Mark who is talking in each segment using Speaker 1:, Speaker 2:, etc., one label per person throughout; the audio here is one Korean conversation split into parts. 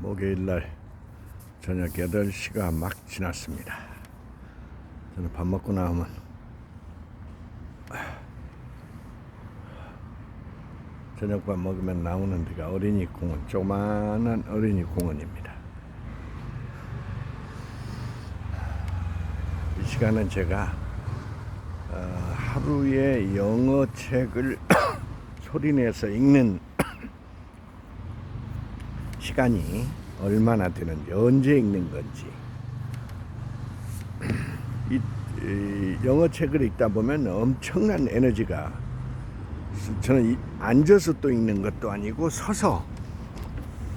Speaker 1: 목요일날 저녁 8시가 막 지났습니다. 저는 밥 먹고 나오면 저녁밥 먹으면 나오는 데가 어린이 공원, 조그만한 어린이 공원입니다. 이 시간은 제가 하루에 영어 책을 소리내서 읽는 시간이 얼마나 되는지, 언제 읽는 건지. 이 영어 책을 읽다 보면 엄청난 에너지가, 저는 앉아서 또 읽는 것도 아니고 서서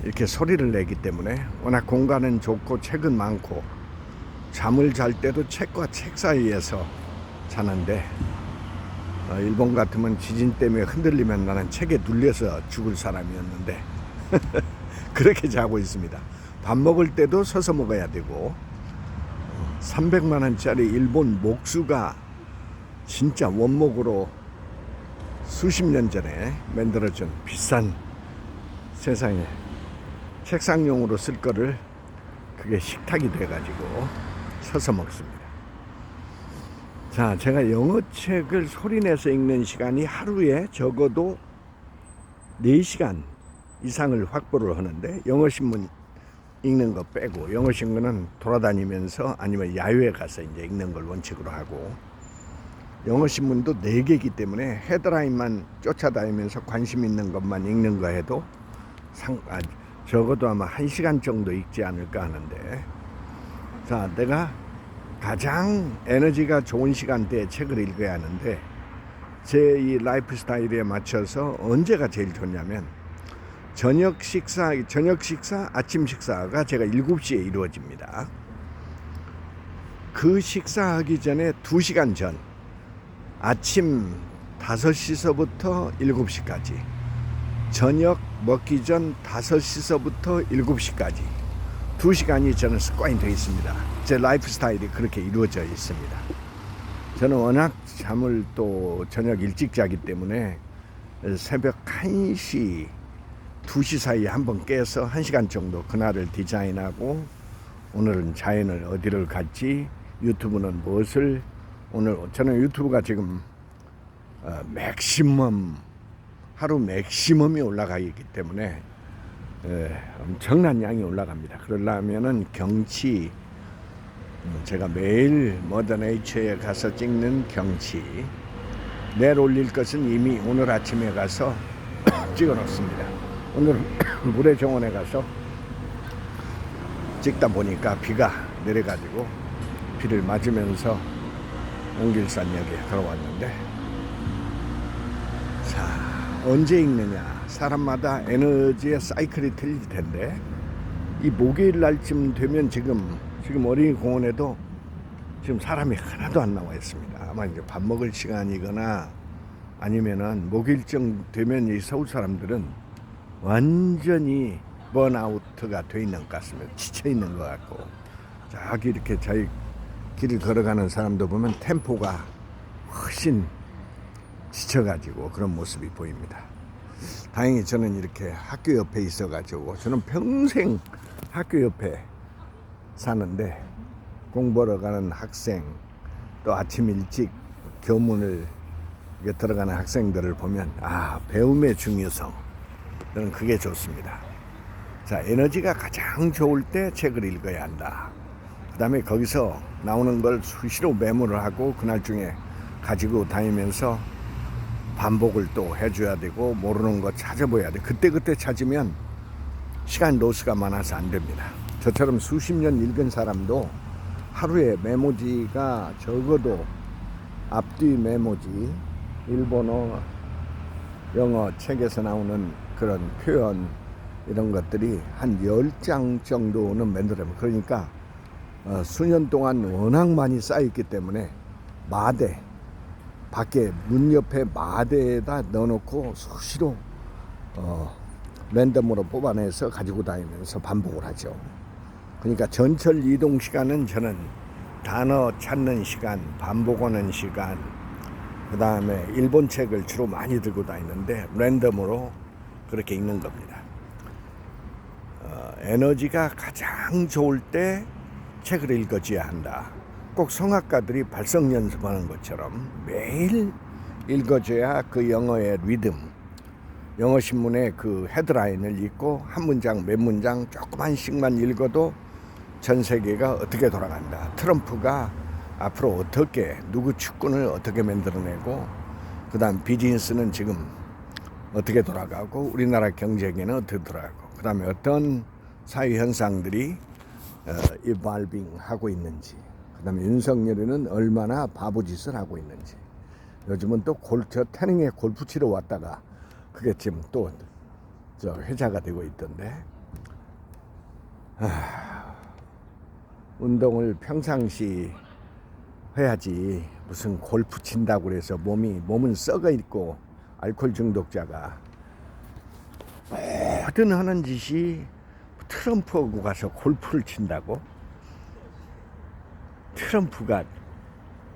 Speaker 1: 이렇게 소리를 내기 때문에 워낙 공간은 좋고 책은 많고, 잠을 잘 때도 책과 책 사이에서 자는데, 일본 같으면 지진 때문에 흔들리면 나는 책에 눌려서 죽을 사람이었는데 그렇게 자고 있습니다. 밥 먹을 때도 서서 먹어야 되고, 300만 원짜리 일본 목수가 진짜 원목으로 수십 년 전에 만들어준 비싼, 세상에 책상용으로 쓸 거를 그게 식탁이 돼가지고 서서 먹습니다. 자, 제가 영어책을 소리내서 읽는 시간이 하루에 적어도 4시간 이상을 확보를 하는데, 영어신문 읽는 거 빼고, 영어신문은 돌아다니면서 아니면 야외에 가서 이제 읽는 걸 원칙으로 하고, 영어신문도 4개이기 때문에 헤드라인만 쫓아다니면서 관심 있는 것만 읽는 거 해도 적어도 아마 1시간 정도 읽지 않을까 하는데, 자, 내가 가장 에너지가 좋은 시간대에 책을 읽어야 하는데, 제 이 라이프 스타일에 맞춰서 언제가 제일 좋냐면, 저녁 식사, 아침 식사가 제가 7시에 이루어집니다. 그 식사하기 전에 2시간 전, 아침 5시서부터 7시까지, 저녁 먹기 전 5시서부터 7시까지 2시간이 저는 습관이 되어 있습니다. 제 라이프 스타일이 그렇게 이루어져 있습니다. 저는 워낙 잠을 또 저녁 일찍 자기 때문에 새벽 1시, 2시 사이에 한번 깨서 1시간 정도 그날을 디자인하고, 오늘은 자연을 어디를 갈지, 유튜브는 무엇을, 오늘 저는 유튜브가 지금 맥시멈, 하루 맥시멈이 올라가 있기 때문에 엄청난 양이 올라갑니다. 그러려면은 경치, 제가 매일 머더네이처에 가서 찍는 경치, 내일 올릴 것은 이미 오늘 아침에 가서 찍어 놓습니다. 오늘 물의 정원에 가서 찍다 보니까 비가 내려가지고 비를 맞으면서 옹길산역에 걸어왔는데, 자, 언제 읽느냐, 사람마다 에너지의 사이클이 틀릴 텐데, 이 목요일 날쯤 되면 지금 어린이 공원에도 지금 사람이 하나도 안 나와 있습니다. 아마 이제 밥 먹을 시간이거나 아니면은 목요일쯤 되면 이 서울 사람들은 완전히 번아웃가 돼 있는 것 같습니다. 지쳐 있는 것 같고, 저기 이렇게 저희 길을 걸어가는 사람도 보면 템포가 훨씬 지쳐가지고 그런 모습이 보입니다. 다행히 저는 이렇게 학교 옆에 있어가지고, 저는 평생 학교 옆에 사는데, 공부하러 가는 학생, 또 아침 일찍 교문을 들어가는 학생들을 보면, 배움의 중요성, 저는 그게 좋습니다. 자, 에너지가 가장 좋을 때 책을 읽어야 한다. 그 다음에 거기서 나오는 걸 수시로 메모를 하고 그날 중에 가지고 다니면서 반복을 또 해줘야 되고, 모르는 거 찾아봐야 돼. 그때 찾으면 시간 로스가 많아서 안 됩니다. 저처럼 수십 년 읽은 사람도 하루에 메모지가 적어도 앞뒤 메모지, 일본어, 영어 책에서 나오는 그런 표현, 이런 것들이 한 10장 정도는 만들어요. 그러니까 수년 동안 워낙 많이 쌓였기 때문에 마대, 밖에 문 옆에 마대에다 넣어놓고 수시로 랜덤으로 뽑아내서 가지고 다니면서 반복을 하죠. 그러니까 전철 이동 시간은 저는 단어 찾는 시간, 반복하는 시간, 그 다음에 일본 책을 주로 많이 들고 다니는데 랜덤으로 그렇게 읽는 겁니다. 에너지가 가장 좋을 때 책을 읽어줘야 한다. 꼭 성악가들이 발성 연습하는 것처럼 매일 읽어줘야 그 영어의 리듬, 영어 신문의 그 헤드라인을 읽고 한 문장 몇 문장 조그만씩만 읽어도 전 세계가 어떻게 돌아간다. 트럼프가 앞으로 어떻게 누구 축군을 어떻게 만들어내고 그 다음 비즈니스는 지금 어떻게 돌아가고 우리나라 경제계는 어떻게 돌아가고 그 다음에 어떤 사회 현상들이 이발빙 하고 있는지 그 다음에 윤석열이는 얼마나 바보짓을 하고 있는지 요즘은 또 태릉에 골프 치러 왔다가 그게 지금 또 회자가 되고 있던데 운동을 평상시 해야지 무슨 골프 친다고 그래서 몸은 썩어 있고 알코올 중독자가 모든 하는 짓이 트럼프하고 가서 골프를 친다고? 트럼프가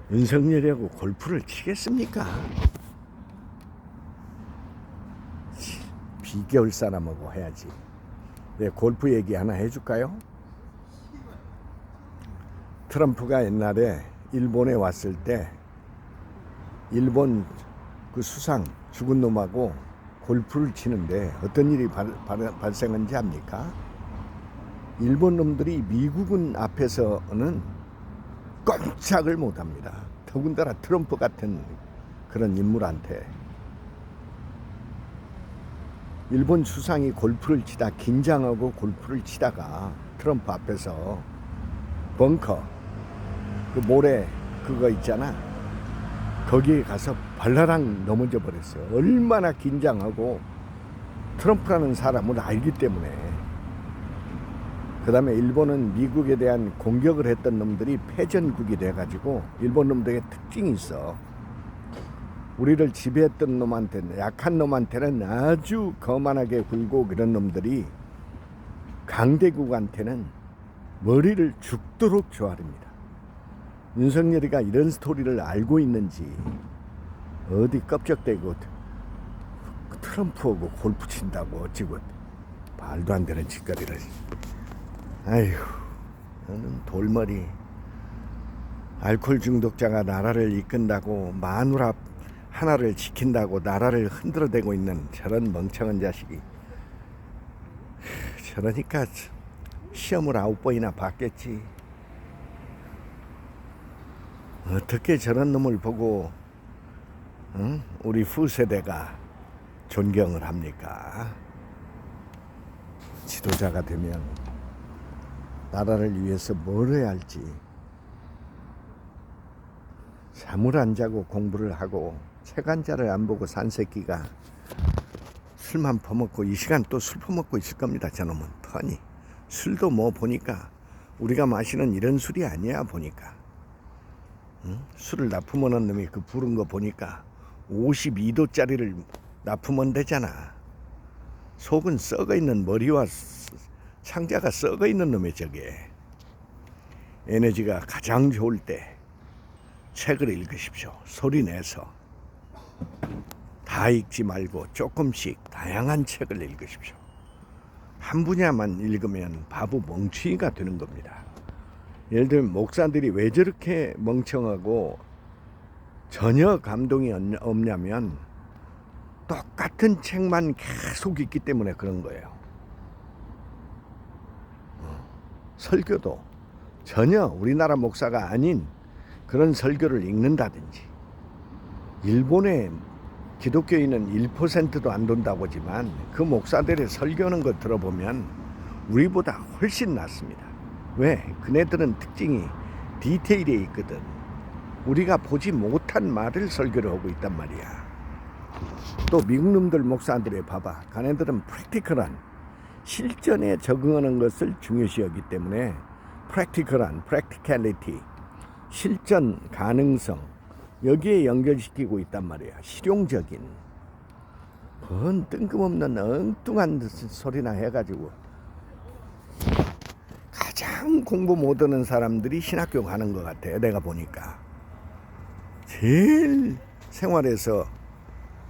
Speaker 1: 윤석열하고 골프를 치겠습니까? 비겨울 사람하고 해야지. 네, 골프 얘기 하나 해줄까요? 트럼프가 옛날에 일본에 왔을 때 일본 그 수상 죽은 놈하고 골프를 치는데 어떤 일이 발생한지 압니까? 일본 놈들이 미국은 앞에서는 꼼짝을 못합니다. 더군다나 트럼프 같은 그런 인물한테 일본 수상이 골프를 치다 긴장하고 골프를 치다가 트럼프 앞에서 벙커 그 모래 그거 있잖아. 거기에 가서 발라랑 넘어져 버렸어요. 얼마나 긴장하고 트럼프라는 사람을 알기 때문에. 그 다음에 일본은 미국에 대한 공격을 했던 놈들이 패전국이 돼가지고 일본 놈들의 특징이 있어. 우리를 지배했던 놈한테는 약한 놈한테는 아주 거만하게 굴고 그런 놈들이 강대국한테는 머리를 죽도록 조아립니다. 윤석열이가 이런 스토리를 알고 있는지 어디 껍적대고 트럼프하고 골프 친다고 어찌고 말도 안 되는 짓거리를. 아휴, 너는 돌머리. 알코올 중독자가 나라를 이끈다고 마누라 하나를 지킨다고 나라를 흔들어대고 있는 저런 멍청한 자식이. 저러니까 시험을 9번이나 봤겠지. 어떻게 저런 놈을 보고 우리 후세대가 존경을 합니까? 지도자가 되면 나라를 위해서 뭘 해야 할지 잠을 안 자고 공부를 하고 책 한 자를 안 보고 산 새끼가 술만 퍼먹고 이 시간 또 술 퍼먹고 있을 겁니다. 저놈은 뻔히 술도 뭐 보니까 우리가 마시는 이런 술이 아니야. 보니까 술을 납품하는 놈이 그 부른 거 보니까 52도짜리를 납품은 되잖아. 속은 썩어 있는 머리와 창자가 썩어 있는 놈의 저게. 에너지가 가장 좋을 때 책을 읽으십시오. 소리 내서. 다 읽지 말고 조금씩 다양한 책을 읽으십시오. 한 분야만 읽으면 바보 멍청이가 되는 겁니다. 예를 들면 목사들이 왜 저렇게 멍청하고 전혀 감동이 없냐면 똑같은 책만 계속 읽기 때문에 그런 거예요. 설교도 전혀 우리나라 목사가 아닌 그런 설교를 읽는다든지, 일본의 기독교인은 1%도 안 돈다고 하지만 그 목사들의 설교하는 거 들어보면 우리보다 훨씬 낫습니다. 왜? 그네들은 특징이 디테일에 있거든. 우리가 보지 못한 말을 설교를 하고 있단 말이야. 또 미국 놈들 목사들에 봐봐. 걔네들은 프랙티컬한 실전에 적응하는 것을 중요시 여기기 때문에 프랙티컬리티, 실전 가능성 여기에 연결시키고 있단 말이야. 실용적인 그건 뜬금없는 엉뚱한 소리나 해가지고 가장 공부 못하는 사람들이 신학교 가는 것 같아요. 내가 보니까 제일 생활에서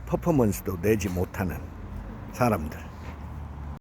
Speaker 1: 퍼포먼스도 내지 못하는 사람들.